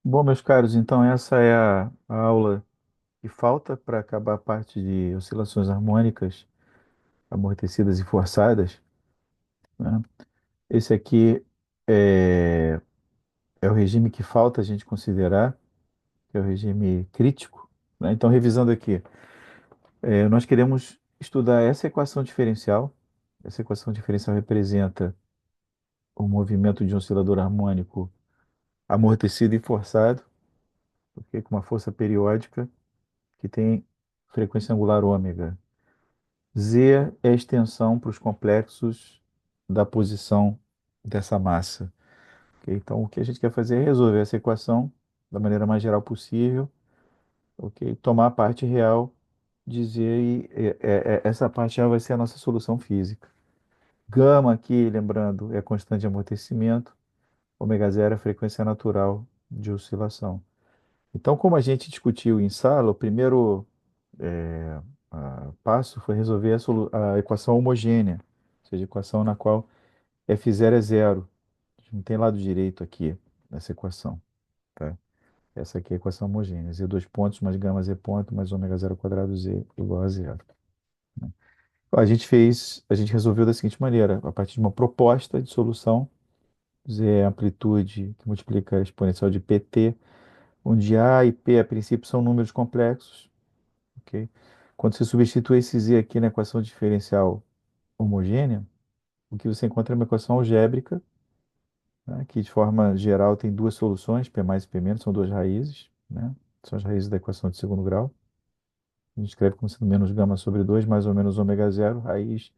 Bom, meus caros, então essa é a aula que falta para acabar a parte de oscilações harmônicas amortecidas e forçadas, né? Esse aqui é, é o regime que falta a gente considerar, que é o regime crítico, né? Então, revisando aqui, nós queremos estudar essa equação diferencial. Essa equação diferencial representa o movimento de um oscilador harmônico amortecido e forçado, ok? Com uma força periódica que tem frequência angular ômega. Z é a extensão para os complexos da posição dessa massa. Ok? Então, o que a gente quer fazer é resolver essa equação da maneira mais geral possível, ok? Tomar a parte real, dizer e essa parte real vai ser a nossa solução física. Gama aqui, lembrando, é a constante de amortecimento, ômega zero é a frequência natural de oscilação. Então, como a gente discutiu em sala, o primeiro é, passo foi resolver a equação homogênea, ou seja, a equação na qual f0 é zero. Não tem lado direito aqui nessa equação, tá? Essa aqui é a equação homogênea. Z dois pontos mais gama z ponto mais ômega zero quadrado z igual a zero, né? A gente resolveu da seguinte maneira, a partir de uma proposta de solução, z é a amplitude que multiplica a exponencial de pt, onde a e p a princípio são números complexos, ok? Quando você substitui esse z aqui na equação diferencial homogênea, o que você encontra é uma equação algébrica, né, que de forma geral tem duas soluções, P mais e P menos, são duas raízes, né? São as raízes da equação de segundo grau. A gente escreve como sendo menos gama sobre 2 mais ou menos ômega zero, raiz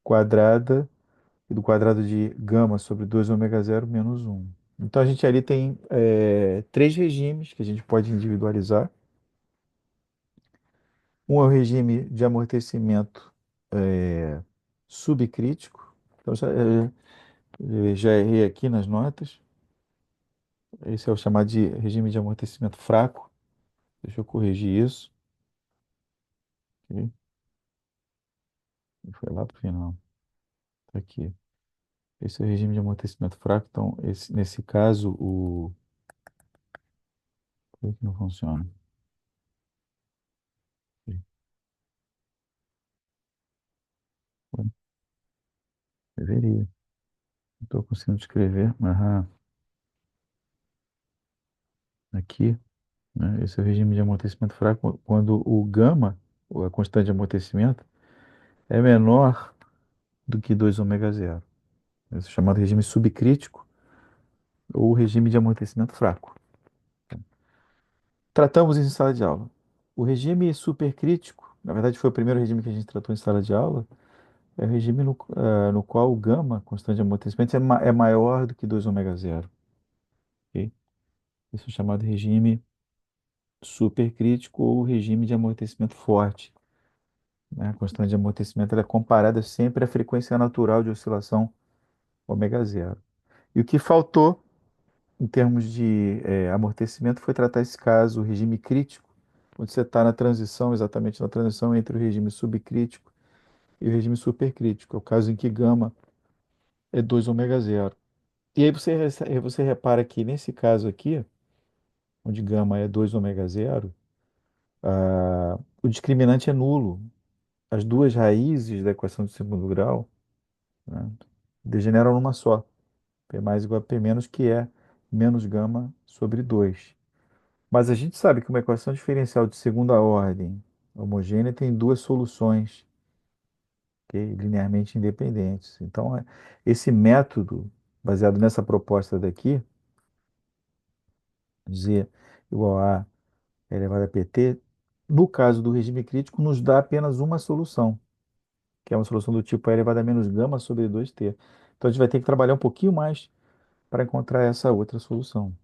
quadrada, e do quadrado de gama sobre 2 ômega zero menos um. Então a gente ali tem três regimes que a gente pode individualizar. Um é o regime de amortecimento é, subcrítico. Então já errei aqui nas notas. Esse é o chamado de regime de amortecimento fraco. Deixa eu corrigir isso. Ok? Foi lá para o final. Tá aqui. Esse é o regime de amortecimento fraco. Então, nesse caso, por que não funciona? Bom, deveria. Não estou conseguindo escrever. Aham. Aqui, né? Esse é o regime de amortecimento fraco quando o gama, ou a constante de amortecimento, é menor do que 2 ômega zero. Esse é chamado regime subcrítico ou regime de amortecimento fraco. Tratamos isso em sala de aula. O regime supercrítico, na verdade foi o primeiro regime que a gente tratou em sala de aula, é o regime no qual o gama, constante de amortecimento, é maior do que 2 ômega zero. Ok? Isso é chamado regime supercrítico ou regime de amortecimento forte, né? A constante de amortecimento ela é comparada sempre à frequência natural de oscilação ômega zero. E o que faltou em termos de amortecimento foi tratar esse caso, o regime crítico, onde você está na transição, exatamente na transição entre o regime subcrítico e o regime supercrítico, é o caso em que gama é 2 ômega zero. E aí você repara que nesse caso aqui, onde gama é 2 ômega zero, o discriminante é nulo. As duas raízes da equação de segundo grau, né, degeneram numa só. P mais igual a P menos, que é menos gama sobre 2. Mas a gente sabe que uma equação diferencial de segunda ordem homogênea tem duas soluções, ok, linearmente independentes. Então, esse método, baseado nessa proposta daqui, Z igual a elevado a pt, no caso do regime crítico, nos dá apenas uma solução, que é uma solução do tipo a elevado a menos gama sobre 2t. Então, a gente vai ter que trabalhar um pouquinho mais para encontrar essa outra solução.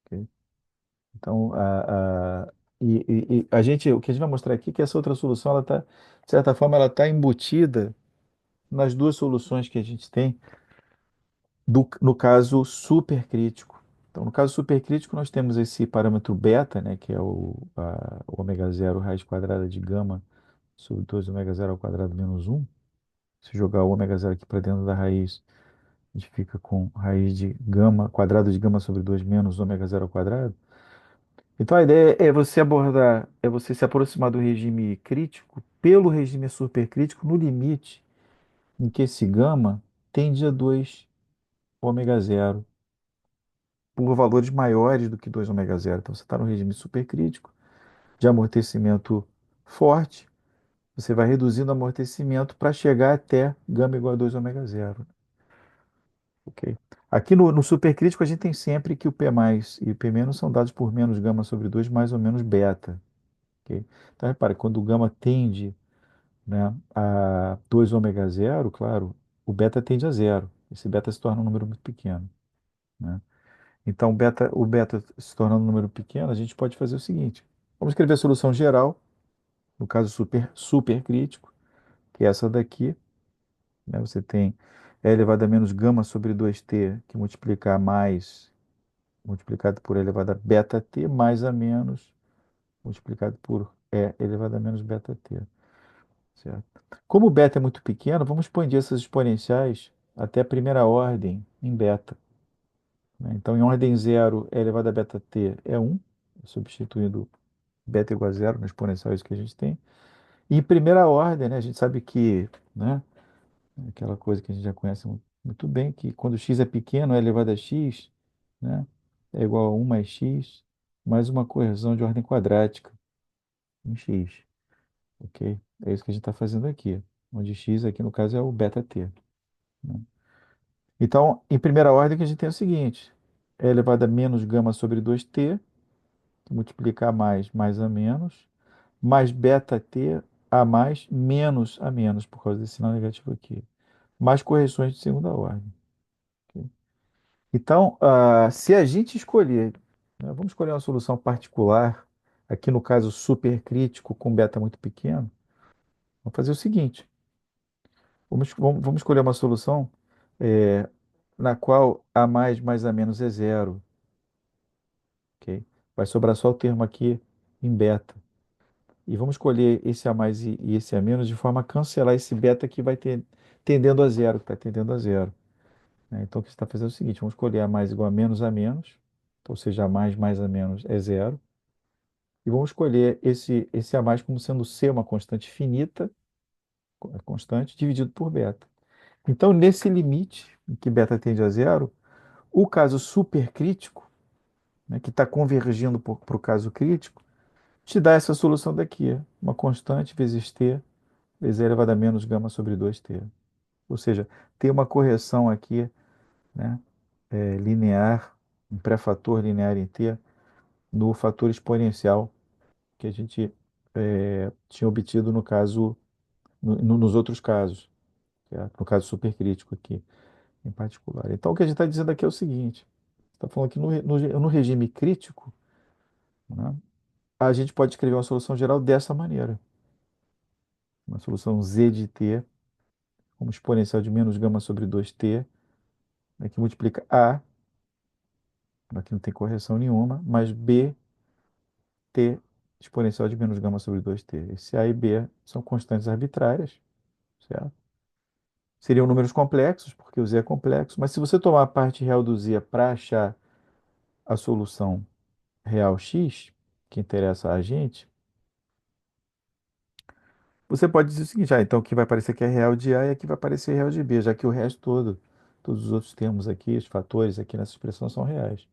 Ok? Então, o que a gente vai mostrar aqui é que essa outra solução, ela tá, de certa forma, ela está embutida nas duas soluções que a gente tem no caso supercrítico. Então, no caso supercrítico, nós temos esse parâmetro beta, né, que é o ômega zero raiz quadrada de gama sobre 2 ômega zero ao quadrado menos um. Se jogar o ômega zero aqui para dentro da raiz, A gente fica com raiz de gama, quadrado de gama sobre 2 menos ômega zero ao quadrado. Então a ideia é você abordar, é você se aproximar do regime crítico pelo regime supercrítico no limite em que esse gama tende a 2 ômega zero por valores maiores do que 2 ômega zero. Então você está no regime supercrítico de amortecimento forte, você vai reduzindo o amortecimento para chegar até gama igual a 2 ômega zero. Ok? Aqui no supercrítico a gente tem sempre que o P mais e o P menos são dados por menos gama sobre 2 mais ou menos beta. Ok? Então repare, quando o gama tende, né, a 2 ômega zero, claro, o beta tende a zero. Esse beta se torna um número muito pequeno, né? Então o beta se tornando um número pequeno, a gente pode fazer o seguinte. Vamos escrever a solução geral, no caso supercrítico, que é essa daqui, né? Você tem e elevado a menos gama sobre 2t, que multiplicar mais multiplicado por e elevado a beta t, mais a menos multiplicado por e elevado a menos beta t, certo? Como o beta é muito pequeno, vamos expandir essas exponenciais até a primeira ordem em beta, né? Então, em ordem zero, e elevado a beta t é 1, substituindo beta igual a zero no exponencial, é isso que a gente tem. E em primeira ordem, né, a gente sabe que, né, aquela coisa que a gente já conhece muito bem, que quando x é pequeno, e elevado a x, né, é igual a 1 mais x, mais uma correção de ordem quadrática em x, ok? É isso que a gente está fazendo aqui, onde x aqui no caso é o beta t, né? Então, em primeira ordem, que a gente tem é o seguinte: é elevado a menos gama sobre 2t, que multiplica a mais a menos, mais beta t a mais menos a menos, por causa desse sinal negativo aqui, mais correções de segunda ordem. Ok? Então, se a gente escolher, né, vamos escolher uma solução particular, aqui no caso supercrítico com beta muito pequeno, vamos fazer o seguinte: vamos escolher uma solução é, na qual a mais a menos é zero, ok? Vai sobrar só o termo aqui em beta. E vamos escolher esse a mais e esse a menos de forma a cancelar esse beta que vai ter tendendo a zero, que está tendendo a zero, né? Então, o que você está fazendo é o seguinte: vamos escolher a menos, ou seja, mais a menos é zero. E vamos escolher esse a mais como sendo C, uma constante finita, constante, dividido por beta. Então, nesse limite, em que beta tende a zero, o caso supercrítico, né, que está convergindo para o caso crítico, te dá essa solução daqui, uma constante vezes t, vezes e elevado a menos gama sobre 2t. Ou seja, tem uma correção aqui, né, linear, um pré-fator linear em t, no fator exponencial que a gente tinha obtido no caso, nos outros casos, certo? No caso supercrítico aqui, em particular. Então, o que a gente está dizendo aqui é o seguinte: está falando que no regime crítico, né, a gente pode escrever uma solução geral dessa maneira. Uma solução z de t, como exponencial de menos gama sobre 2t, né, que multiplica a, aqui não tem correção nenhuma, mais b t exponencial de menos gama sobre 2t. Esse a e b são constantes arbitrárias, certo? Seriam números complexos, porque o z é complexo, mas se você tomar a parte real do z para achar a solução real x, que interessa a gente, você pode dizer o seguinte: então o que vai aparecer aqui é real de A e aqui vai aparecer real de B, já que o resto todo, todos os outros termos aqui, os fatores aqui nessa expressão são reais.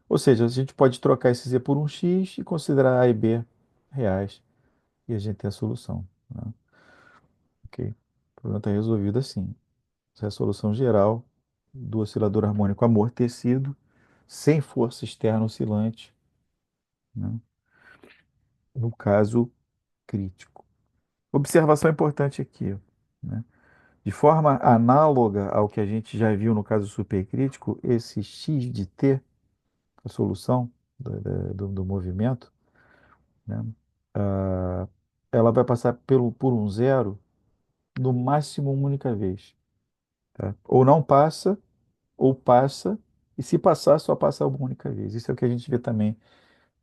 Ou seja, a gente pode trocar esse z por um x e considerar A e B reais, e a gente tem a solução, né? Ok? O problema está resolvido assim. Essa é a solução geral do oscilador harmônico amortecido, sem força externa oscilante, né, no caso crítico. Observação importante aqui, né? De forma análoga ao que a gente já viu no caso supercrítico, esse x de t, a solução do movimento, né, ah, ela vai passar por um zero no máximo uma única vez, tá? Ou não passa, ou passa, e se passar, só passa uma única vez. Isso é o que a gente vê também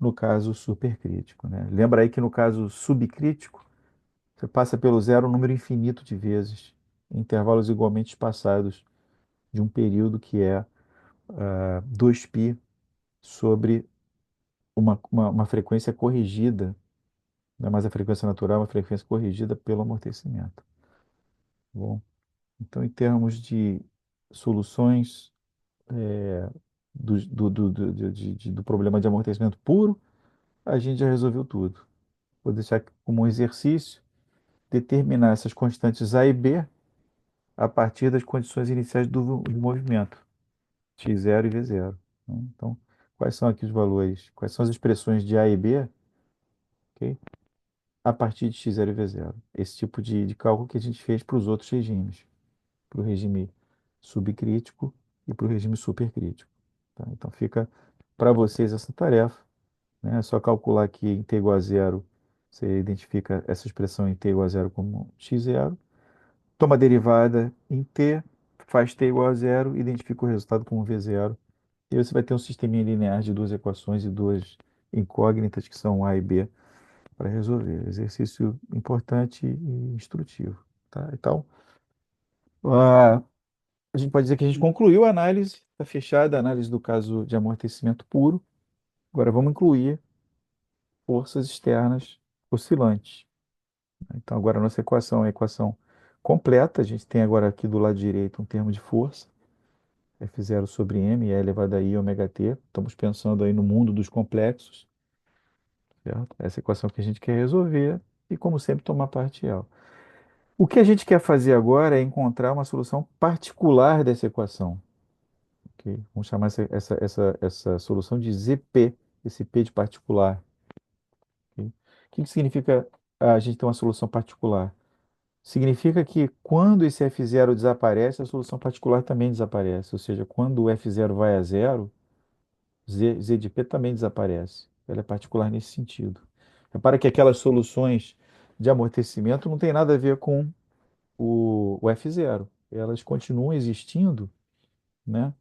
no caso supercrítico, né? Lembra aí que no caso subcrítico, você passa pelo zero um número infinito de vezes, em intervalos igualmente espaçados de um período que é 2π sobre uma frequência corrigida, não é mais a frequência natural, é uma frequência corrigida pelo amortecimento. Tá bom, então, em termos de soluções do problema de amortecimento puro, a gente já resolveu tudo. Vou deixar aqui como um exercício determinar essas constantes A e B a partir das condições iniciais do movimento, x0 e v0, né? Então, quais são aqui os valores? Quais são as expressões de A e B, ok? A partir de x0 e v0. Esse tipo de cálculo que a gente fez para os outros regimes, para o regime subcrítico e para o regime supercrítico. Tá? Então, fica para vocês essa tarefa, né? É só calcular aqui em t igual a zero, você identifica essa expressão em t igual a zero como x0, toma a derivada em t, faz t igual a zero, identifica o resultado como v0, e você vai ter um sisteminha linear de duas equações e duas incógnitas, que são A e B, para resolver. Exercício importante e instrutivo. Tá? Então, a, a gente pode dizer que a gente concluiu a análise, está fechada a análise do caso de amortecimento puro. Agora vamos incluir forças externas oscilantes. Então, agora a nossa equação é a equação completa. A gente tem agora aqui do lado direito um termo de força, F0 sobre m, é elevado a i ômega t. Estamos pensando aí no mundo dos complexos, certo? Essa equação que a gente quer resolver e, como sempre, tomar partial. O que a gente quer fazer agora é encontrar uma solução particular dessa equação, ok? Vamos chamar essa solução de ZP, esse P de particular, ok? O que significa a gente ter uma solução particular? Significa que quando esse F0 desaparece, a solução particular também desaparece. Ou seja, quando o F0 vai a zero, Z de P também desaparece. Ela é particular nesse sentido. Repara que aquelas soluções de amortecimento não tem nada a ver com o F0. Elas continuam existindo, né?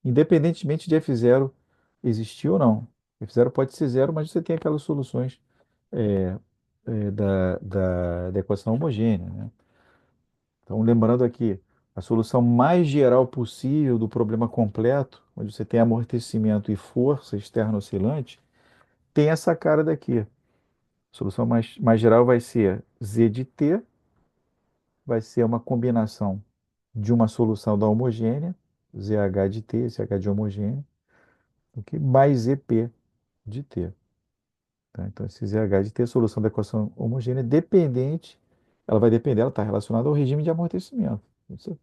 Independentemente de F0 existir ou não. F0 pode ser zero, mas você tem aquelas soluções da equação homogênea, né? Então, lembrando aqui, a solução mais geral possível do problema completo, onde você tem amortecimento e força externa oscilante, tem essa cara daqui. A solução mais geral vai ser Z de T, vai ser uma combinação de uma solução da homogênea, ZH de T, ZH de homogênea, ok? Mais ZP de T. Tá? Então, esse ZH de T, a solução da equação homogênea, dependente, ela vai depender, ela está relacionada ao regime de amortecimento. Você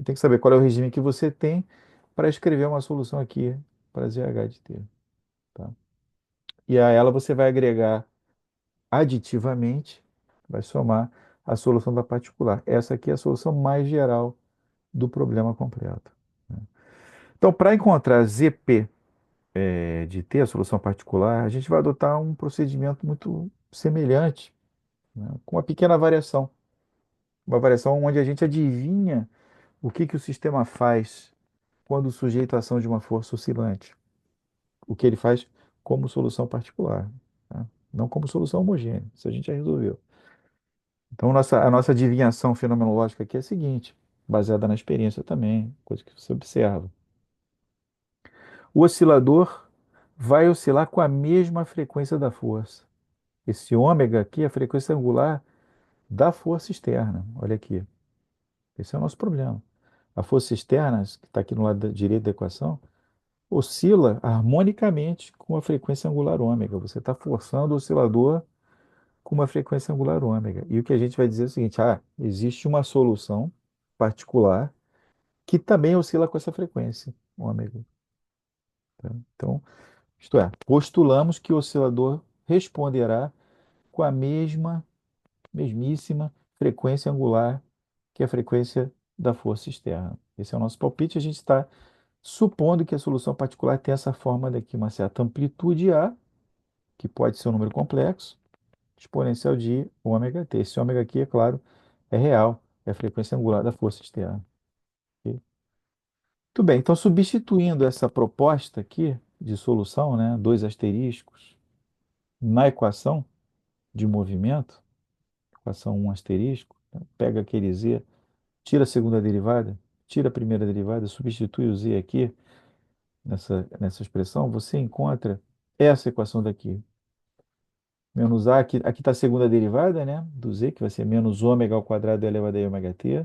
tem que saber qual é o regime que você tem para escrever uma solução aqui para ZH de T. Tá? E a ela você vai agregar aditivamente, vai somar a solução da particular. Essa aqui é a solução mais geral do problema completo, né? Então, para encontrar ZP de T, a solução particular, a gente vai adotar um procedimento muito semelhante, né, com uma pequena variação. Uma variação onde a gente adivinha o que o sistema faz quando sujeito à ação de uma força oscilante. O que ele faz como solução particular, tá? Não como solução homogênea. Isso a gente já resolveu. Então, a nossa adivinhação fenomenológica aqui é a seguinte, baseada na experiência também, coisa que você observa. O oscilador vai oscilar com a mesma frequência da força. Esse ômega aqui é a frequência angular da força externa. Olha aqui. Esse é o nosso problema. A força externa, que está aqui no lado direito da equação, oscila harmonicamente com a frequência angular ômega. Você está forçando o oscilador com uma frequência angular ômega. E o que a gente vai dizer é o seguinte: existe uma solução particular que também oscila com essa frequência ômega. Tá? Então, isto é, postulamos que o oscilador responderá com a mesmíssima frequência angular que a frequência da força externa. Esse é o nosso palpite. A gente está supondo que a solução particular tem essa forma daqui, uma certa amplitude A, que pode ser um número complexo, exponencial de ômega t. Esse ômega aqui, é claro, é real, é a frequência angular da força externa. Ok? Muito bem, então substituindo essa proposta aqui de solução, né, dois asteriscos, na equação de movimento, equação um asterisco, né, pega aquele z, tira a segunda derivada, tira a primeira derivada, substitui o z aqui nessa expressão, você encontra essa equação daqui. Menos a, aqui está a segunda derivada, né, do z, que vai ser menos ômega ao quadrado elevado a ômega t.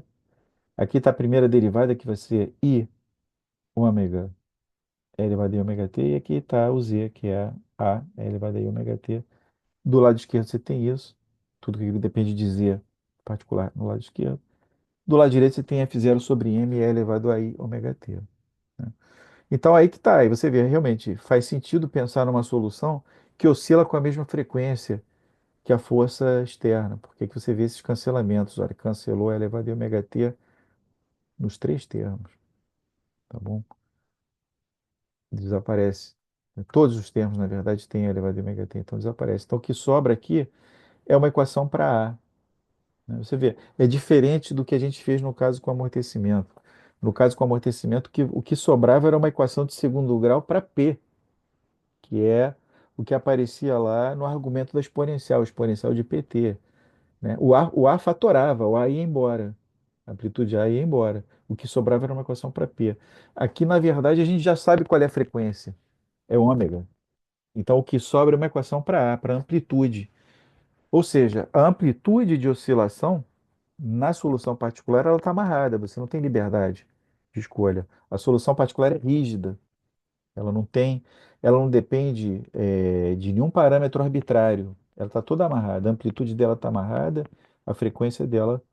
Aqui está a primeira derivada, que vai ser i ômega elevado a ômega t. E aqui está o z, que é a elevado a ômega t. Do lado esquerdo você tem isso. Tudo que depende de z particular no lado esquerdo. Do lado direito você tem f0 sobre m elevado a i ômega t. Né? Então aí que está. Aí você vê, realmente faz sentido pensar numa solução que oscila com a mesma frequência que a força externa. Porque que você vê esses cancelamentos. Olha, cancelou a elevado a ômega t nos três termos. Tá bom? Desaparece. Todos os termos, na verdade, têm a elevado a ômega t, então desaparece. Então o que sobra aqui é uma equação para A. Né? Você vê, é diferente do que a gente fez no caso com amortecimento. No caso com amortecimento, o que sobrava era uma equação de segundo grau para P, que é o que aparecia lá no argumento da exponencial, exponencial de PT. Né? O A fatorava, o A ia embora. A amplitude A ia embora. O que sobrava era uma equação para P. Aqui, na verdade, a gente já sabe qual é a frequência. É ômega. Então, o que sobra é uma equação para A, para amplitude. Ou seja, a amplitude de oscilação na solução particular ela está amarrada, você não tem liberdade de escolha. A solução particular é rígida, ela não tem, ela não depende de nenhum parâmetro arbitrário. Ela está toda amarrada, a amplitude dela está amarrada, a frequência dela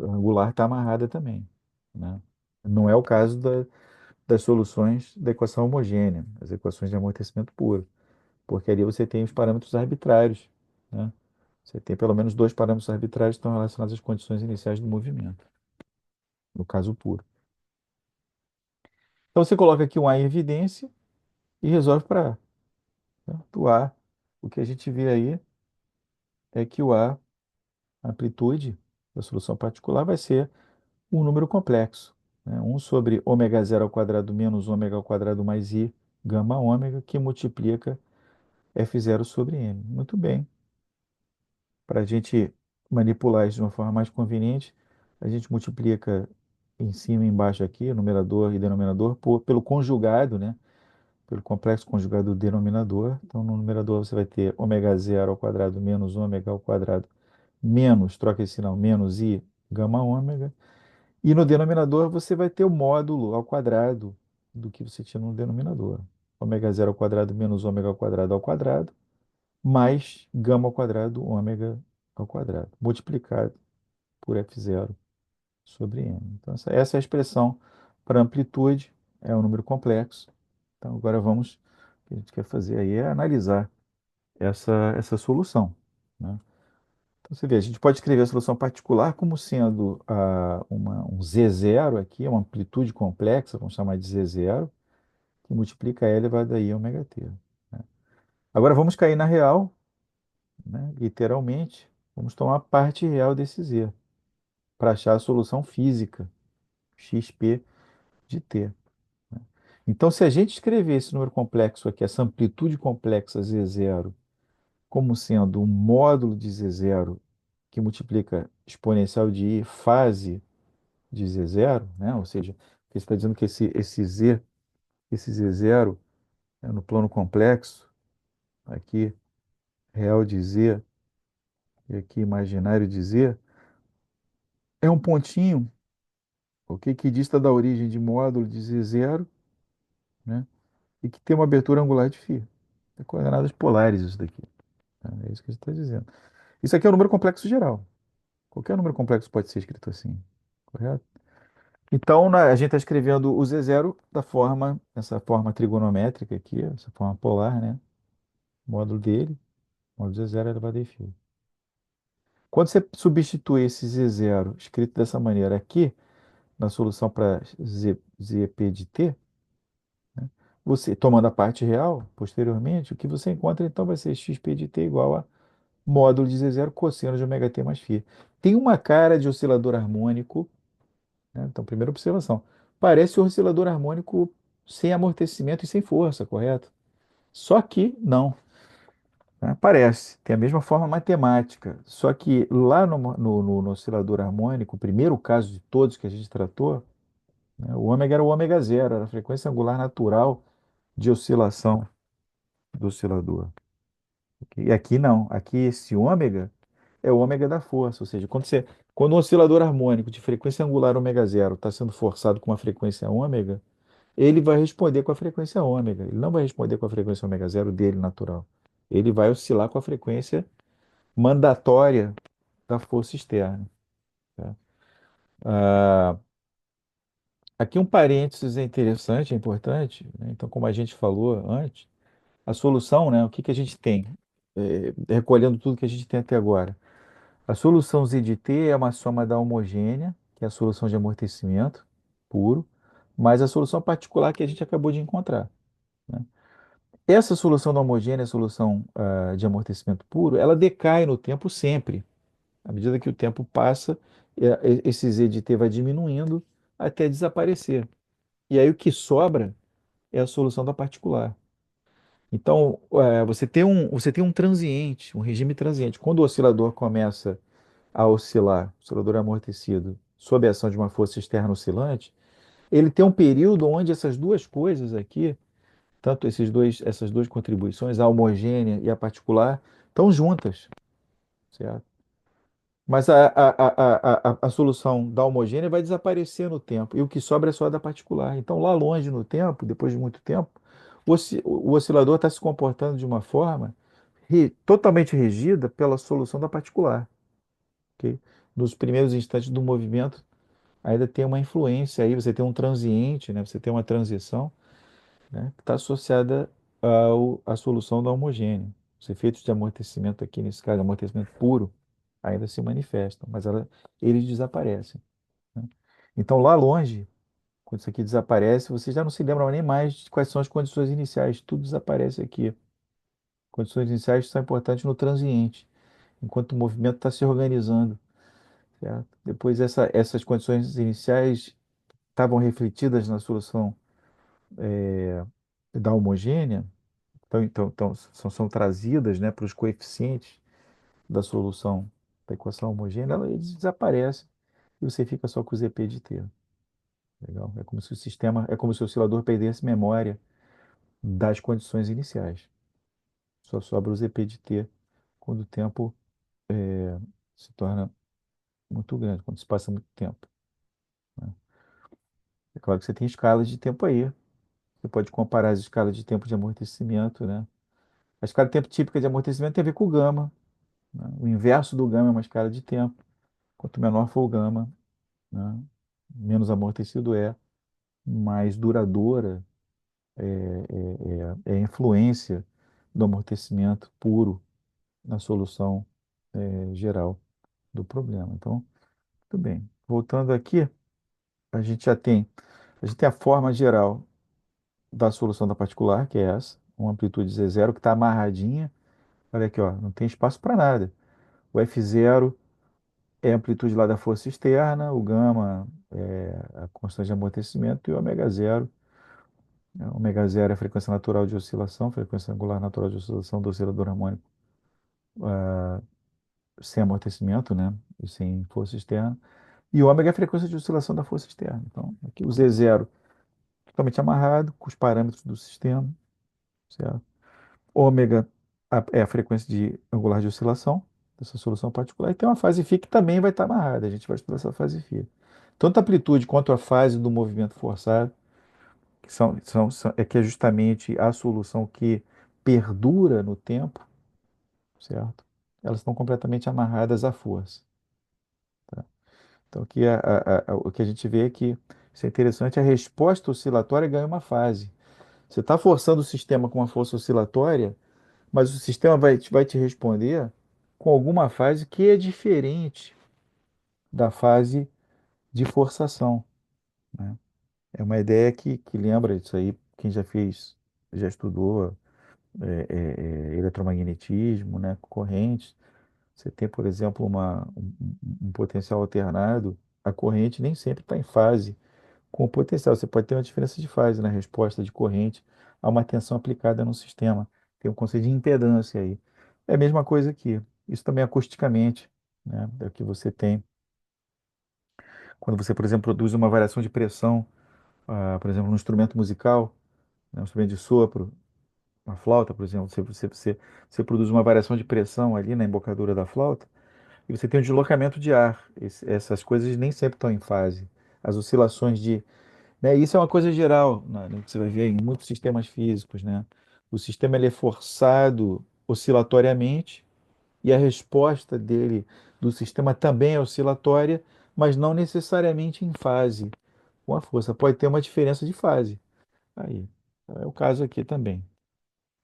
angular está amarrada também. Né? Não é o caso das soluções da equação homogênea, as equações de amortecimento puro, porque ali você tem os parâmetros arbitrários. Né? Você tem pelo menos dois parâmetros arbitrários que estão relacionados às condições iniciais do movimento, no caso puro. Então você coloca aqui um A em evidência e resolve para A. Né? O A, o que a gente vê aí é que o A, a amplitude da solução particular, vai ser um número complexo. Né? 1 sobre ômega zero ao quadrado menos ômega ao quadrado mais I gama ômega, que multiplica F0 sobre M. Muito bem. Para a gente manipular isso de uma forma mais conveniente, a gente multiplica em cima e embaixo aqui, numerador e denominador, pelo conjugado, né? Pelo complexo conjugado do denominador. Então, no numerador você vai ter ômega zero ao quadrado menos ômega ao quadrado menos, troca esse sinal, menos i gama ômega. E no denominador você vai ter o módulo ao quadrado do que você tinha no denominador. Ômega zero ao quadrado menos ômega ao quadrado, mais gama ao quadrado, ômega ao quadrado, multiplicado por f0 sobre m. Então, essa é a expressão para amplitude, é um número complexo. Então, agora vamos, o que a gente quer fazer aí é analisar essa solução. Né? Então, você vê, a gente pode escrever a solução particular como sendo um Z0 aqui, uma amplitude complexa, vamos chamar de Z0, que multiplica L elevado a I ômega t. Né? Agora vamos cair na real, né? Literalmente, vamos tomar a parte real desse Z, para achar a solução física, xp de t. Né? Então, se a gente escrever esse número complexo aqui, essa amplitude complexa Z0, como sendo um módulo de Z0 que multiplica exponencial de I fase de Z0, né? Ou seja, você está dizendo que esse Z0, né, no plano complexo, aqui real de Z e aqui imaginário de Z, é um pontinho, ok, que dista da origem de módulo de Z0, né? E que tem uma abertura angular de φ. É coordenadas polares isso daqui. Tá? É isso que a gente está dizendo. Isso aqui é um número complexo geral. Qualquer número complexo pode ser escrito assim, correto? Então, a gente está escrevendo o Z0 essa forma trigonométrica aqui, essa forma polar, né? O módulo dele, módulo Z0 elevado a φ. Quando você substitui esse Z0 escrito dessa maneira aqui, na solução para ZP de t, né? Você, tomando a parte real, posteriormente, o que você encontra então vai ser xp de t igual a módulo de Z0 cosseno de ômega t mais φ. Tem uma cara de oscilador harmônico, né? Então, primeira observação. Parece um oscilador harmônico sem amortecimento e sem força, correto? Só que não. Né? Parece. Tem a mesma forma matemática. Só que lá no oscilador harmônico, o primeiro caso de todos que a gente tratou, né? O ômega era o ômega zero, era a frequência angular natural de oscilação do oscilador. Ok? E aqui não, aqui esse ômega é o ômega da força, ou seja, quando um oscilador harmônico de frequência angular ômega zero está sendo forçado com uma frequência ômega, ele vai responder com a frequência ômega. Ele não vai responder com a frequência ômega zero dele natural. Ele vai oscilar com a frequência mandatória da força externa. Tá? Ah, aqui um parênteses é interessante, é importante, né? Então, como a gente falou antes, a solução, né? O que que a gente tem? Recolhendo tudo que a gente tem até agora. A solução Z de T é uma soma da homogênea, que é a solução de amortecimento puro, mais a solução particular que a gente acabou de encontrar, né? Essa solução da homogênea, a solução de amortecimento puro, ela decai no tempo sempre. À medida que o tempo passa, esse Z de T vai diminuindo até desaparecer. E aí o que sobra é a solução da particular. Então, você tem um transiente, um regime transiente. Quando o oscilador começa a oscilar, o oscilador amortecido, sob a ação de uma força externa oscilante, ele tem um período onde essas duas coisas aqui, tanto essas duas contribuições, a homogênea e a particular, estão juntas, certo? Mas a solução da homogênea vai desaparecer no tempo, e o que sobra é só a da particular. Então, lá longe no tempo, depois de muito tempo, o oscilador está se comportando de uma forma totalmente regida pela solução da particular. Ok? Nos primeiros instantes do movimento, ainda tem uma influência aí, você tem um transiente, né? Você tem uma transição, né? Que está associada à solução da homogênea. Os efeitos de amortecimento aqui, nesse caso, amortecimento puro, ainda se manifestam, mas eles desaparecem, né? Então, lá longe, quando isso aqui desaparece, você já não se lembra nem mais de quais são as condições iniciais, tudo desaparece aqui. Condições iniciais são importantes no transiente, enquanto o movimento está se organizando, certo? Depois, essas condições iniciais estavam refletidas na solução da homogênea, então são trazidas, né, para os coeficientes da solução da equação homogênea, eles desaparecem e você fica só com o ZP de T. Legal? É como se o oscilador perdesse memória das condições iniciais. Só sobra o ZP de T quando o tempo se torna muito grande, quando se passa muito tempo, né? É claro que você tem escalas de tempo aí. Você pode comparar as escalas de tempo de amortecimento, né? A escala de tempo típica de amortecimento tem a ver com o gama, né? O inverso do gama é uma escala de tempo. Quanto menor for o gama, né, menos amortecido é, mais duradoura é a influência do amortecimento puro na solução geral do problema. Então, tudo bem. Voltando aqui, a gente já tem, a gente tem a forma geral da solução da particular, que é essa, uma amplitude Z0 que está amarradinha. Olha aqui, ó, não tem espaço para nada. O F0 é a amplitude lá da força externa, o gama é a constante de amortecimento e o ômega zero. Né? Ômega zero é a frequência natural de oscilação, frequência angular natural de oscilação do oscilador harmônico sem amortecimento, né? E sem força externa. E o ômega é a frequência de oscilação da força externa. Então, aqui o z zero totalmente amarrado com os parâmetros do sistema, certo? Ômega é a frequência angular de oscilação dessa solução particular. E tem uma fase φ que também vai estar amarrada. A gente vai estudar essa fase φ. Tanto a amplitude quanto a fase do movimento forçado, que é justamente a solução que perdura no tempo, certo? Elas estão completamente amarradas à força. Tá? Então, aqui o que a gente vê é que isso é interessante, a resposta oscilatória ganha uma fase. Você está forçando o sistema com uma força oscilatória, mas o sistema vai te responder com alguma fase que é diferente da fase de forçação, né? É uma ideia que lembra isso aí, quem já fez, já estudou eletromagnetismo, né, correntes. Você tem, por exemplo, um potencial alternado, a corrente nem sempre está em fase com o potencial. Você pode ter uma diferença de fase na resposta de corrente a uma tensão aplicada no sistema. Tem um conceito de impedância aí. É a mesma coisa aqui. Isso também acusticamente, né, é o que você tem quando você, por exemplo, produz uma variação de pressão por exemplo, um instrumento musical, né, um instrumento de sopro, uma flauta, por exemplo, você produz uma variação de pressão ali na embocadura da flauta e você tem um deslocamento de ar. Essas coisas nem sempre estão em fase. As oscilações de, né, isso é uma coisa geral, né, que você vai ver em muitos sistemas físicos, né? O sistema ele é forçado oscilatoriamente e a resposta dele do sistema também é oscilatória, mas não necessariamente em fase com a força. Pode ter uma diferença de fase. Aí, é o caso aqui também.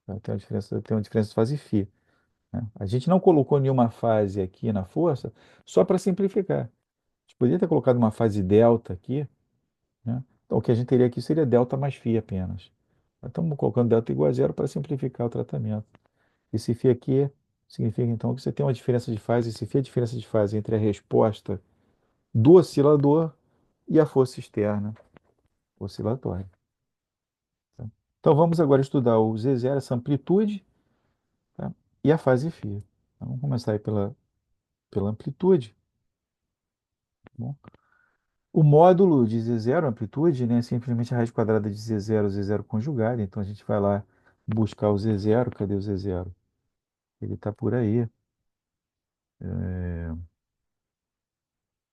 Tá? Tem uma diferença de fase φ, né? A gente não colocou nenhuma fase aqui na força só para simplificar. A gente poderia ter colocado uma fase delta aqui, né? Então, o que a gente teria aqui seria delta mais φ apenas. Nós estamos colocando delta igual a zero para simplificar o tratamento. Esse φ aqui significa então que você tem uma diferença de fase. Esse φ é a diferença de fase entre a resposta do oscilador e a força externa oscilatória. Tá? Então vamos agora estudar o Z0, essa amplitude, tá? E a fase φ. Então, vamos começar aí pela amplitude. Tá bom? O módulo de Z0, amplitude, né, é simplesmente a raiz quadrada de Z0, Z0 conjugada. Então a gente vai lá buscar o Z0. Cadê o Z0? Ele está por aí.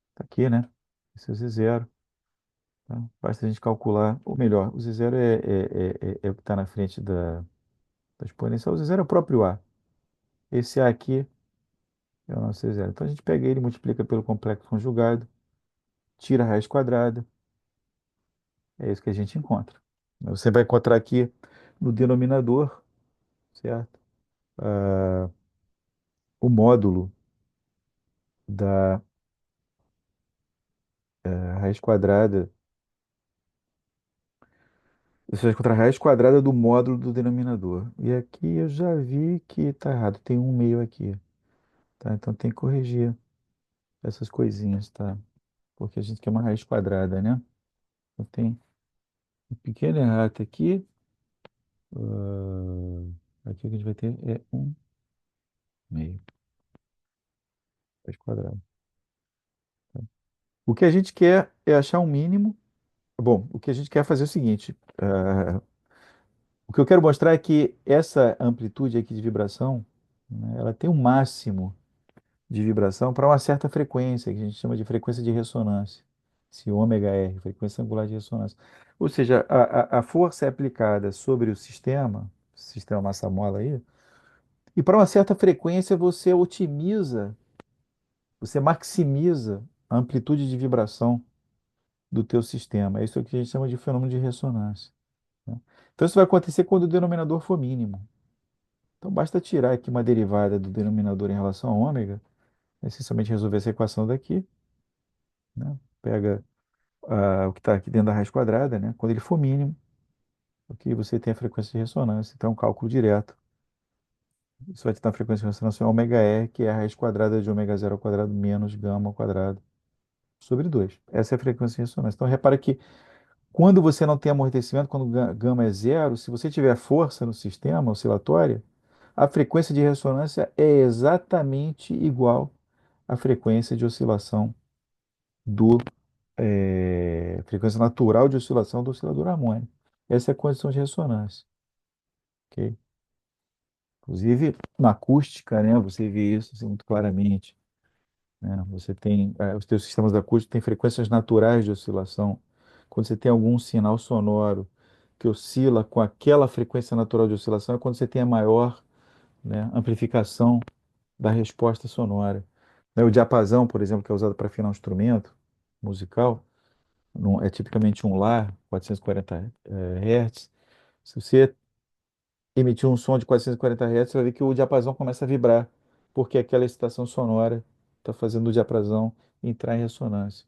Está aqui, né? Esse é o Z0. Tá? Basta a gente calcular, ou melhor, o Z0 é o que está na frente da exponencial. O Z0 é o próprio A. Esse A aqui é o nosso Z0. Então a gente pega ele, multiplica pelo complexo conjugado, tira a raiz quadrada. É isso que a gente encontra. Você vai encontrar aqui no denominador, certo? Ah, o módulo da raiz quadrada. Você vai encontrar a raiz quadrada do módulo do denominador. E aqui eu já vi que está errado. Tem um meio aqui. Tá? Então tem que corrigir essas coisinhas, tá? Porque a gente quer uma raiz quadrada, né? Então tem um pequeno errata aqui. Aqui o que a gente vai ter é um meio, raiz quadrada. Tá? O que a gente quer é achar um mínimo. Bom, o que a gente quer fazer é o seguinte. O que eu quero mostrar é que essa amplitude aqui de vibração, né, ela tem um máximo de vibração para uma certa frequência, que a gente chama de frequência de ressonância. Esse ômega R, frequência angular de ressonância. Ou seja, a força é aplicada sobre o sistema massa-mola aí, e para uma certa frequência você otimiza, você maximiza a amplitude de vibração do teu sistema. É isso que a gente chama de fenômeno de ressonância, né? Então isso vai acontecer quando o denominador for mínimo. Então basta tirar aqui uma derivada do denominador em relação a ômega, é essencialmente resolver essa equação daqui, né? Pega o que está aqui dentro da raiz quadrada, né? Quando ele for mínimo, aqui você tem a frequência de ressonância, então é um cálculo direto. Isso vai te dar a frequência de ressonância ômega R, que é a raiz quadrada de ômega zero ao quadrado menos gama ao quadrado sobre 2. Essa é a frequência de ressonância. Então repara que quando você não tem amortecimento, quando gama é zero, se você tiver força no sistema oscilatório, a frequência de ressonância é exatamente igual à frequência de oscilação do frequência natural de oscilação do oscilador harmônico. Essa é a condição de ressonância, ok? Inclusive, na acústica, né, você vê isso assim, muito claramente, né? Você tem, os teus sistemas da acústica têm frequências naturais de oscilação. Quando você tem algum sinal sonoro que oscila com aquela frequência natural de oscilação, é quando você tem a maior, né, amplificação da resposta sonora. Né, o diapasão, por exemplo, que é usado para afinar um instrumento musical, é tipicamente um Lá, 440 Hz. Se você emitir um som de 440 Hz, você vai ver que o diapasão começa a vibrar, porque aquela excitação sonora está fazendo o diapasão entrar em ressonância,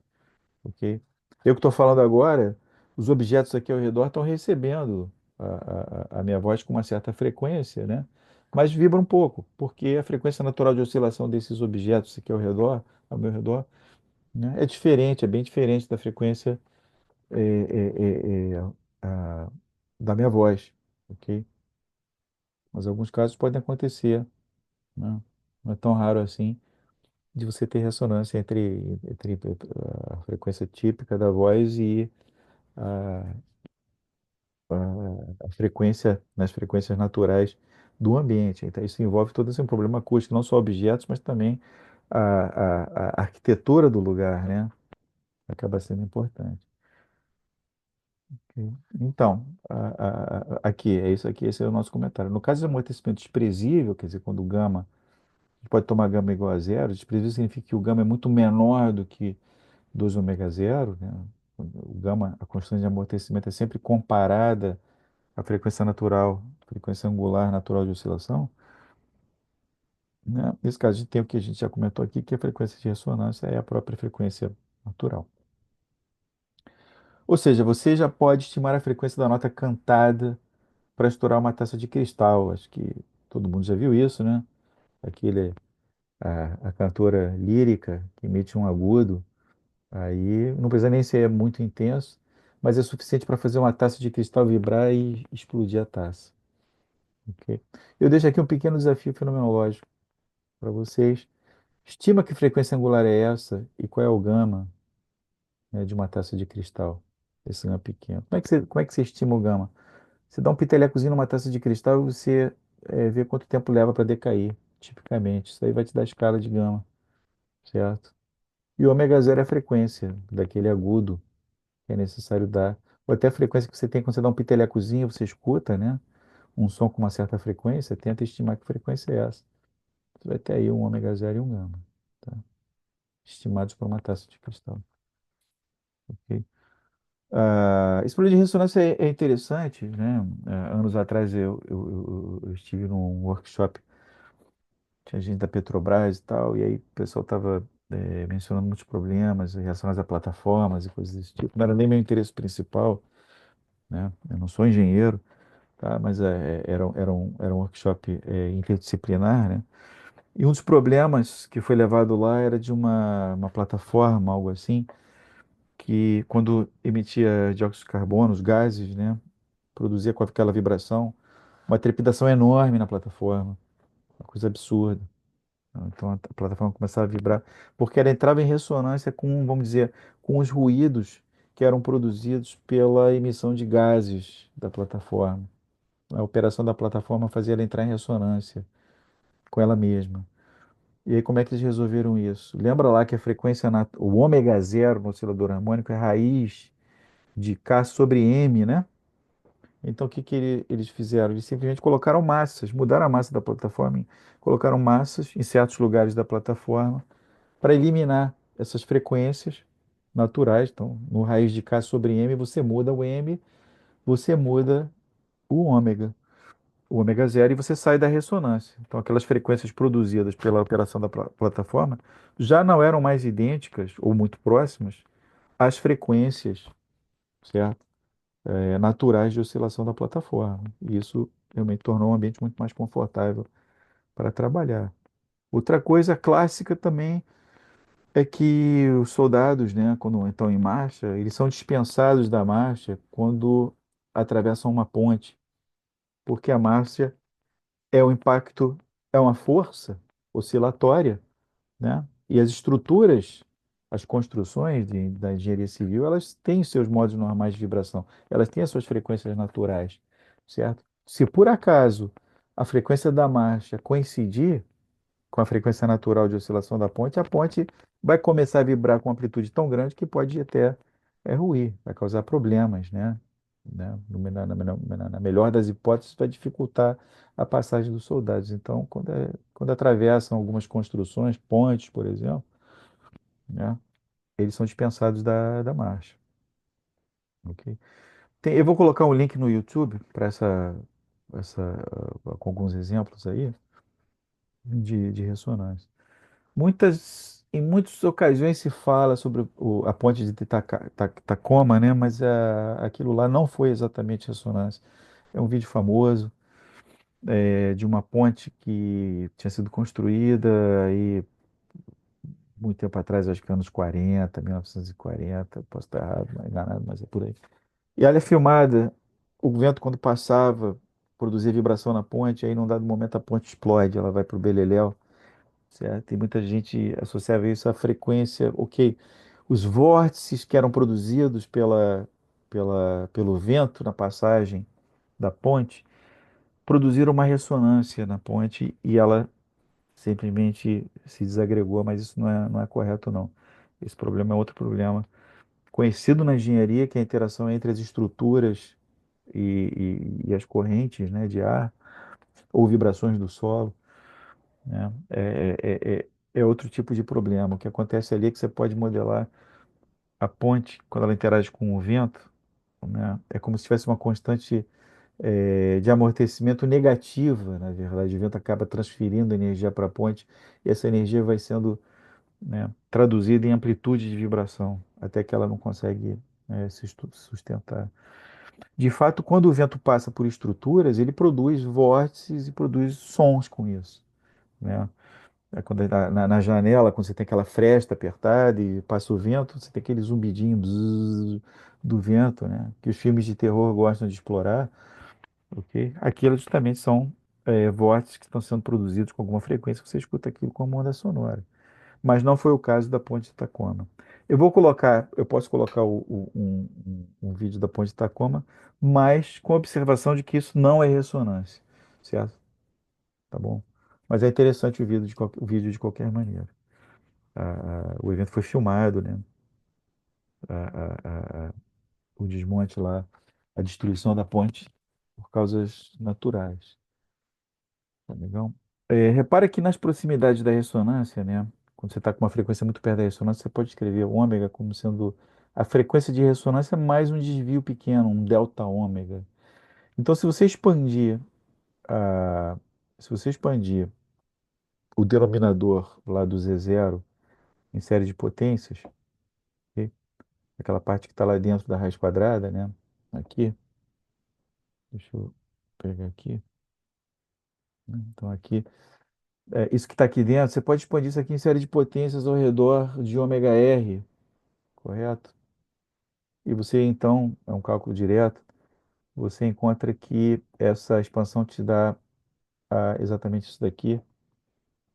ok? Eu que estou falando agora, os objetos aqui ao redor estão recebendo a minha voz com uma certa frequência, né? Mas vibra um pouco, porque a frequência natural de oscilação desses objetos aqui ao redor, ao meu redor, né, é diferente, é bem diferente da frequência a- da minha voz, ok? Mas alguns casos podem acontecer, né? Não é tão raro assim de você ter ressonância entre a frequência típica da voz e a, a frequência, nas frequências naturais do ambiente. Então, isso envolve todo esse problema acústico, não só objetos, mas também a arquitetura do lugar, né? Acaba sendo importante. Ok. Então, aqui, é isso aqui, esse é o nosso comentário. No caso de amortecimento desprezível, quer dizer, quando o gama, a gente pode tomar gama igual a zero, desprezível significa que o gama é muito menor do que 2 ômega zero, né? O gama, a constante de amortecimento é sempre comparada à frequência natural, frequência angular natural de oscilação, né? Nesse caso, a gente tem o que a gente já comentou aqui, que a frequência de ressonância é a própria frequência natural. Ou seja, você já pode estimar a frequência da nota cantada para estourar uma taça de cristal. Acho que todo mundo já viu isso, né? Aquele, a cantora lírica que emite um agudo, aí não precisa nem ser muito intenso, mas é suficiente para fazer uma taça de cristal vibrar e explodir a taça. Ok? Eu deixo aqui um pequeno desafio fenomenológico para vocês. Estima que frequência angular é essa e qual é o gama, né, de uma taça de cristal, esse gama pequeno. Como é que você estima o gama? Você dá um pitelecozinho numa taça de cristal e você vê quanto tempo leva para decair, tipicamente. Isso aí vai te dar a escala de gama, certo? E o ômega zero é a frequência daquele agudo que é necessário dar. Ou até a frequência que você tem quando você dá um pitelecozinho, você escuta, né? Um som com uma certa frequência, tenta estimar que frequência é essa. Você vai ter aí um ômega zero e um gama, tá? Estimados por uma taça de cristal. Ok? Esse problema de ressonância é interessante, né? Anos atrás eu estive num workshop, tinha gente da Petrobras e tal, e aí o pessoal estava mencionando muitos problemas relacionados a plataformas e coisas desse tipo. Não era nem meu interesse principal, né? Eu não sou engenheiro, tá? Mas era um workshop interdisciplinar, né? E um dos problemas que foi levado lá era de uma plataforma, algo assim, que quando emitia dióxido de carbono, os gases, né? Produzia com aquela vibração uma trepidação enorme na plataforma, uma coisa absurda. Então a plataforma começava a vibrar, porque ela entrava em ressonância com, vamos dizer, com os ruídos que eram produzidos pela emissão de gases da plataforma. A operação da plataforma fazia ela entrar em ressonância com ela mesma. E aí como é que eles resolveram isso? Lembra lá que a frequência, o ômega zero no oscilador harmônico é raiz de K sobre M, né? Então, o que que eles fizeram? Eles simplesmente colocaram massas, mudaram a massa da plataforma, colocaram massas em certos lugares da plataforma para eliminar essas frequências naturais. Então, no raiz de K sobre M, você muda o M, você muda o ômega zero, e você sai da ressonância. Então, aquelas frequências produzidas pela operação da plataforma já não eram mais idênticas ou muito próximas às frequências, certo? Naturais de oscilação da plataforma. E isso realmente tornou um ambiente muito mais confortável para trabalhar. Outra coisa clássica também é que os soldados, né, quando estão em marcha, eles são dispensados da marcha quando atravessam uma ponte, porque a marcha é o impacto, é uma força oscilatória, né? E as estruturas, as construções da engenharia civil, elas têm seus modos normais de vibração, elas têm as suas frequências naturais, certo? Se por acaso a frequência da marcha coincidir com a frequência natural de oscilação da ponte, a ponte vai começar a vibrar com amplitude tão grande que pode até ruir, vai causar problemas, né? Na melhor das hipóteses, vai dificultar a passagem dos soldados. Então, quando atravessam algumas construções, pontes, por exemplo, né? Eles são dispensados da marcha. Ok? Eu vou colocar um link no YouTube para com alguns exemplos aí de ressonância. Em muitas ocasiões se fala sobre a ponte de Tacoma, né? Mas aquilo lá não foi exatamente ressonância. É um vídeo famoso de uma ponte que tinha sido construída aí muito tempo atrás, acho que anos 40, 1940, posso estar errado, enganado, mas é por aí. E ela é filmada, o vento quando passava produzia vibração na ponte, aí num dado momento a ponte explode, ela vai para o beleléu, certo? E muita gente associava isso à frequência, ok, os vórtices que eram produzidos pelo vento na passagem da ponte, produziram uma ressonância na ponte e ela simplesmente se desagregou, mas isso não é correto, não. Esse problema é outro problema conhecido na engenharia, que é a interação entre as estruturas e as correntes, né, de ar, ou vibrações do solo, né? É outro tipo de problema. O que acontece ali é que você pode modelar a ponte, quando ela interage com o vento, né? É como se tivesse uma constante de amortecimento negativa, na verdade. O vento acaba transferindo energia para a ponte e essa energia vai sendo, né, traduzida em amplitude de vibração, até que ela não consegue, se sustentar. De fato, quando o vento passa por estruturas, ele produz vórtices e produz sons com isso, né? Quando na janela, quando você tem aquela fresta apertada e passa o vento, você tem aquele zumbidinho bzzz, do vento, né? Que os filmes de terror gostam de explorar, ok? Aquilo justamente são vórtices que estão sendo produzidos com alguma frequência, que você escuta aquilo como onda sonora. Mas não foi o caso da Ponte de Tacoma. Eu posso colocar um vídeo da Ponte de Tacoma, mas com a observação de que isso não é ressonância, certo? Tá bom? Mas é interessante o vídeo de qualquer maneira. O evento foi filmado, né? A- a- a- o desmonte lá, a destruição da ponte por causas naturais. Tá legal? Repara que nas proximidades da ressonância, né? Quando você está com uma frequência muito perto da ressonância, você pode escrever ômega como sendo a frequência de ressonância mais um desvio pequeno, um delta ômega. Então, a, se você expandir o denominador lá do Z0 em série de potências, ok? Aquela parte que está lá dentro da raiz quadrada, né? Aqui, deixa eu pegar aqui, né? Então, aqui, isso que está aqui dentro, você pode expandir isso aqui em série de potências ao redor de ômega R, correto? E você, então, é um cálculo direto, você encontra que essa expansão te dá exatamente isso daqui,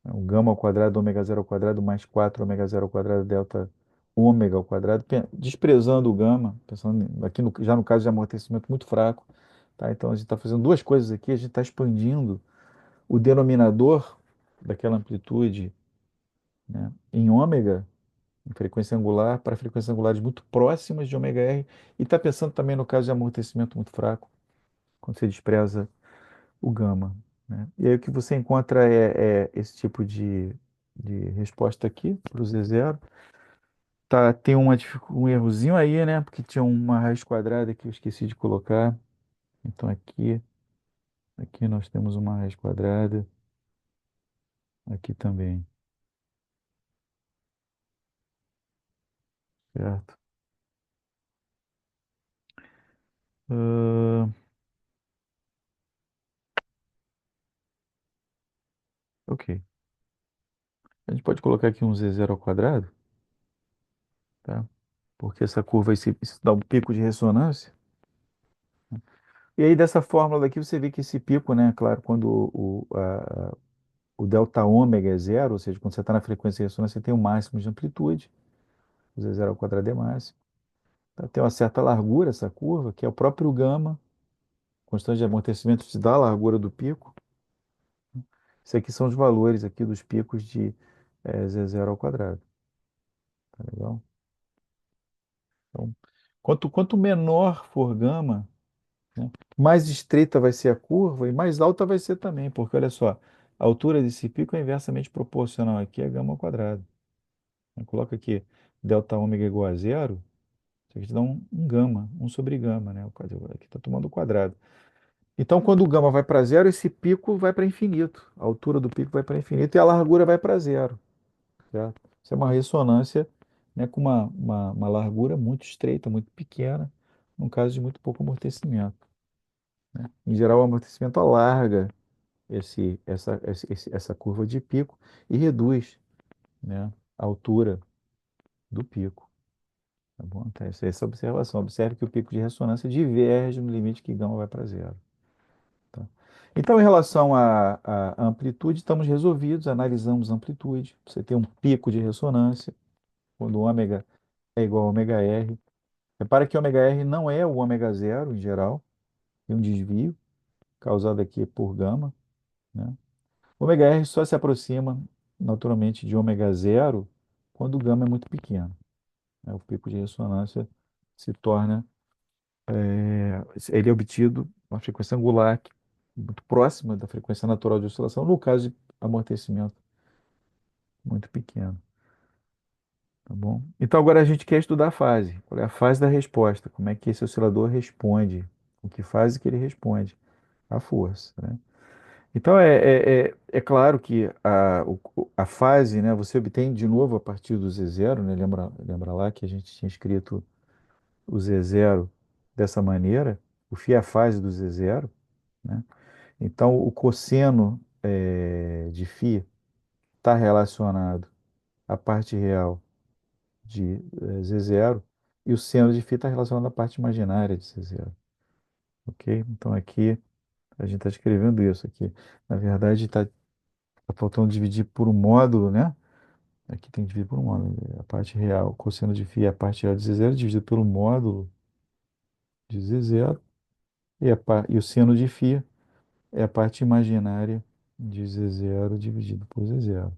né? O gama ao quadrado, ômega zero ao quadrado, mais 4 ômega zero ao quadrado, delta ômega ao quadrado, desprezando o gama, pensando aqui já no caso de amortecimento muito fraco, tá? Então a gente está fazendo duas coisas aqui, a gente está expandindo o denominador daquela amplitude, né, em ômega, em frequência angular, para frequências angulares muito próximas de ômega R, e está pensando também no caso de amortecimento muito fraco, quando você despreza o gama, né? E aí o que você encontra é esse tipo de resposta aqui para o Z0. Tá, tem um errozinho aí, né? Porque tinha uma raiz quadrada que eu esqueci de colocar. Então aqui nós temos uma raiz quadrada, aqui também, certo? Ah, ok. A gente pode colocar aqui um Z0 ao quadrado, tá? Porque essa curva, isso dá um pico de ressonância. E aí, dessa fórmula daqui, você vê que esse pico, né? Claro, quando o delta ômega é zero, ou seja, quando você está na frequência de ressonância, você tem o máximo de amplitude, o Z0 ao quadrado é máximo. Então, tem uma certa largura essa curva, que é o próprio gama, constante de amortecimento te dá a largura do pico. Isso aqui são os valores aqui dos picos de Z0 ao quadrado, tá legal? Então, quanto menor for gama, né, mais estreita vai ser a curva e mais alta vai ser também, porque olha só, a altura desse pico é inversamente proporcional aqui a gama ao quadrado. Coloca aqui delta ômega igual a zero, isso aqui te dá um gama, um sobre gama, né? Aqui está tomando o quadrado. Então, quando o gama vai para zero, esse pico vai para infinito. A altura do pico vai para infinito e a largura vai para zero, certo? Isso é uma ressonância, né, com uma largura muito estreita, muito pequena, no caso de muito pouco amortecimento, né? Em geral, o amortecimento alarga essa curva de pico e reduz, né, a altura do pico. Tá bom? Então, essa observação. Observe que o pico de ressonância diverge no limite que gama vai para zero. Tá? Então, em relação à amplitude, estamos resolvidos, analisamos a amplitude. Você tem um pico de ressonância, quando o ômega é igual a ômega R. Repara que ômega R não é o ômega zero em geral, tem um desvio causado aqui por gama, né? O ômega R só se aproxima naturalmente de ômega zero quando o gama é muito pequeno, né? O pico de ressonância se torna, ele é obtido uma frequência angular muito próxima da frequência natural de oscilação, no caso de amortecimento muito pequeno, tá bom? Então agora a gente quer estudar a fase. Qual é a fase da resposta? Como é que esse oscilador responde? Com que fase que ele responde? A força, né? Então é claro que a fase, né, você obtém de novo a partir do Z0, né? Lembra lá que a gente tinha escrito o Z0 dessa maneira, o φ é a fase do Z0, né? Então o cosseno de φ está relacionado à parte real de Z0 e o seno de φ está relacionado à parte imaginária de Z0, ok? Então aqui a gente está escrevendo isso aqui. Na verdade, tá faltando dividir por um módulo, né? Aqui tem que dividir por um módulo. A parte real, o cosseno de φ é a parte real de Z0 dividido pelo módulo de Z0 e o seno de φ é a parte imaginária de Z0 dividido por Z0,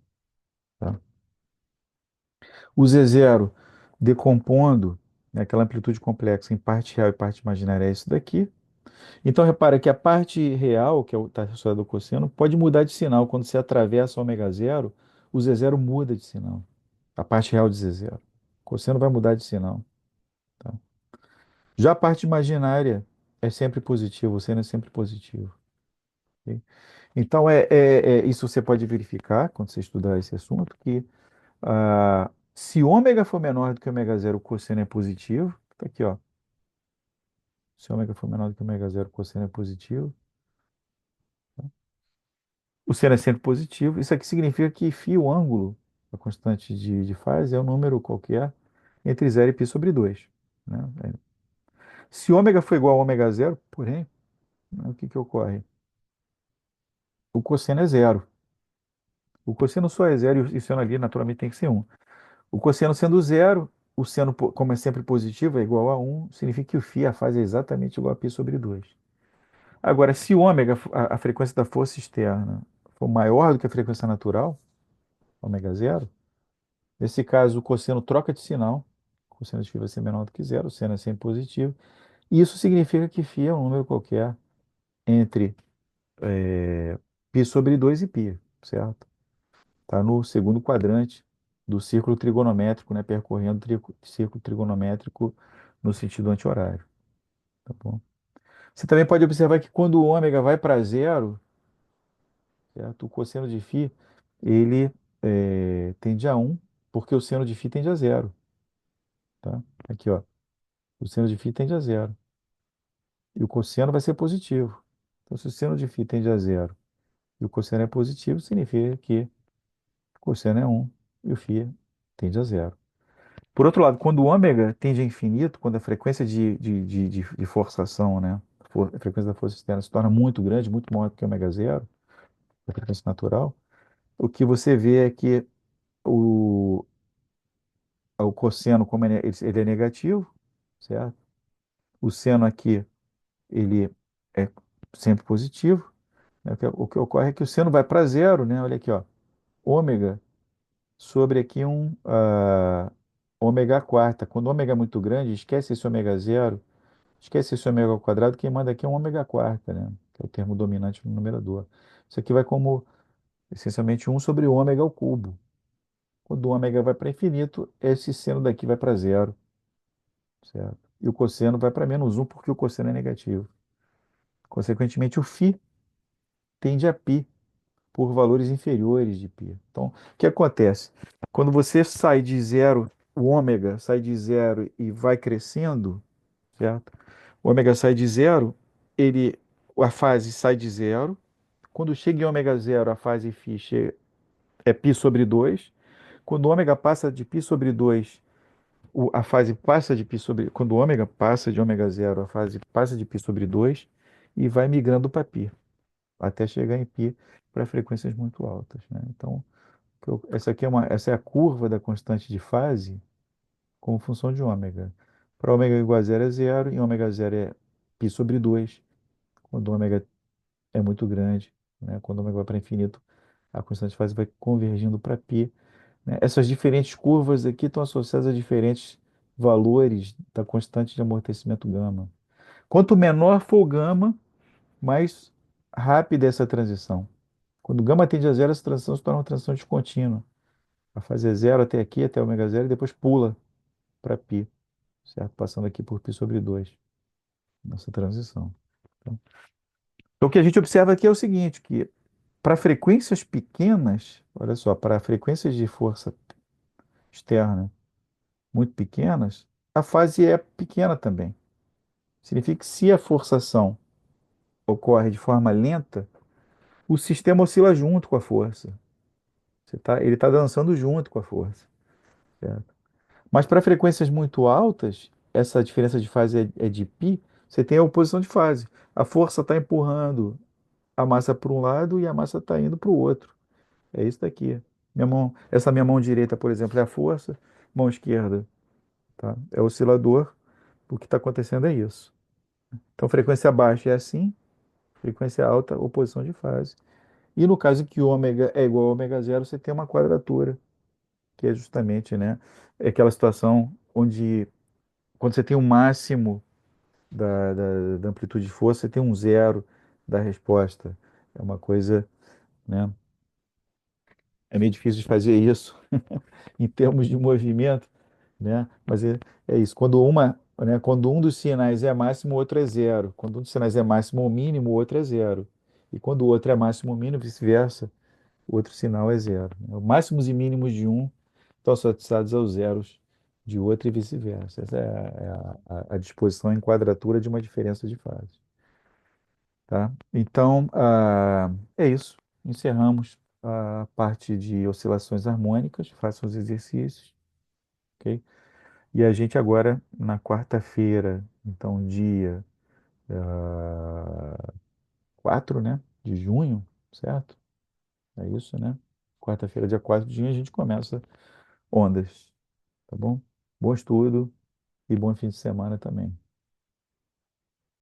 tá? O Z0 decompondo, né, aquela amplitude complexa em parte real e parte imaginária é isso daqui. Então repara que a parte real, que está associada ao cosseno, pode mudar de sinal. Quando você atravessa o ômega zero, o Z0 muda de sinal. A parte real de Z0. O cosseno vai mudar de sinal, tá? Já a parte imaginária é sempre positivo, o seno é sempre positivo, ok? Então, isso você pode verificar quando você estudar esse assunto, que se ômega for menor do que ômega zero, o cosseno é positivo. Tá aqui, ó. Se ômega for menor do que ômega zero, o cosseno é positivo. O seno é sempre positivo. Isso aqui significa que φ, o ângulo, a constante de fase, é um número qualquer entre zero e π sobre 2, né? Se ômega for igual a ômega zero, porém, né, o que que ocorre? O cosseno é zero. O cosseno só é zero e o seno ali naturalmente tem que ser um. O cosseno sendo zero, o seno, como é sempre positivo, é igual a um, significa que o φ, a fase é exatamente igual a π sobre 2. Agora, se o ômega, a frequência da força externa, for maior do que a frequência natural, ômega zero, nesse caso, o cosseno troca de sinal. O cosseno de φ vai ser menor do que zero, o seno é sempre positivo. E isso significa que φ é um número qualquer entre π sobre 2 e π, certo? Está no segundo quadrante do círculo trigonométrico, né? Percorrendo o círculo trigonométrico no sentido anti-horário, tá bom? Você também pode observar que quando o ômega vai para zero, certo? O cosseno de φ, ele tende a um, porque o seno de φ tende a zero, tá? Aqui, ó. O seno de φ tende a zero. E o cosseno vai ser positivo. Então, se o seno de φ tende a zero e o cosseno é positivo, significa que o cosseno é um e o φ tende a zero. Por outro lado, quando o ômega tende a infinito, quando a frequência de forçação, né, a frequência da força externa se torna muito grande, muito maior do que ômega zero, a frequência natural, o que você vê é que o, o cosseno, como ele é negativo, certo? O seno aqui, ele é sempre positivo, né? O que ocorre é que o seno vai para zero, né? Olha aqui, ó, ômega sobre aqui ômega quarta. Quando o ômega é muito grande, esquece esse ômega zero, esquece esse ômega ao quadrado, quem manda aqui é um ômega quarta, né? Que é o termo dominante no numerador. Isso aqui vai como, essencialmente, um sobre o ômega ao cubo. Quando o ômega vai para infinito, esse seno daqui vai para zero, certo? E o cosseno vai para menos um, porque o cosseno é negativo. Consequentemente, o φ tende a π por valores inferiores de π. Então, o que acontece? Quando você sai de zero, o ômega sai de zero e vai crescendo, certo? O ômega sai de zero, a fase sai de zero. Quando chega em ômega zero, a fase φ é π sobre 2. Quando o ômega passa de π sobre 2, a fase passa de π sobre. Quando o ômega passa de ômega zero, a fase passa de π sobre 2 e vai migrando para π, até chegar em π para frequências muito altas, né? Então, essa é a curva da constante de fase como função de ômega. Para ômega igual a zero é zero, e ômega zero é π sobre 2. Quando o ômega é muito grande, né? Quando o ômega vai para infinito, a constante de fase vai convergindo para π, né? Essas diferentes curvas aqui estão associadas a diferentes valores da constante de amortecimento gama. Quanto menor for o gama, mais rápida é essa transição. Quando o gama tende a zero, essa transição se torna uma transição descontínua. A fase é zero até aqui, até ômega zero, e depois pula para π, certo? Passando aqui por π sobre 2 nessa transição. Então, o que a gente observa aqui é o seguinte, que para frequências pequenas, olha só, para frequências de força externa muito pequenas, a fase é pequena também. Significa que se a forçação ocorre de forma lenta, o sistema oscila junto com a força. Ele está dançando junto com a força, certo? Mas para frequências muito altas, essa diferença de fase é de π, você tem a oposição de fase. A força está empurrando a massa para um lado e a massa está indo para o outro. É isso daqui. Essa minha mão direita, por exemplo, é a força, mão esquerda, tá? É o oscilador. O que está acontecendo é isso. Então, frequência baixa é assim, frequência alta, oposição de fase. E no caso que o ômega é igual a ômega zero, você tem uma quadratura, que é justamente, né, é aquela situação onde, quando você tem o máximo da amplitude de força, você tem um zero da resposta. É uma coisa, né, é meio difícil de fazer isso em termos de movimento, né? Mas é isso. Quando um dos sinais é máximo, o outro é zero. Quando um dos sinais é máximo ou mínimo, o outro é zero. E quando o outro é máximo ou mínimo, vice-versa, o outro sinal é zero, né? Os máximos e mínimos de um estão associados aos zeros de outro e vice-versa. Essa é a disposição em quadratura de uma diferença de fase, tá? Então, é isso. Encerramos a parte de oscilações harmônicas. Façam os exercícios, ok? E a gente agora, na quarta-feira, então, dia 4, né, de junho, certo? É isso, né? Quarta-feira, dia 4 de junho, a gente começa ondas, tá bom? Bom estudo e bom fim de semana também.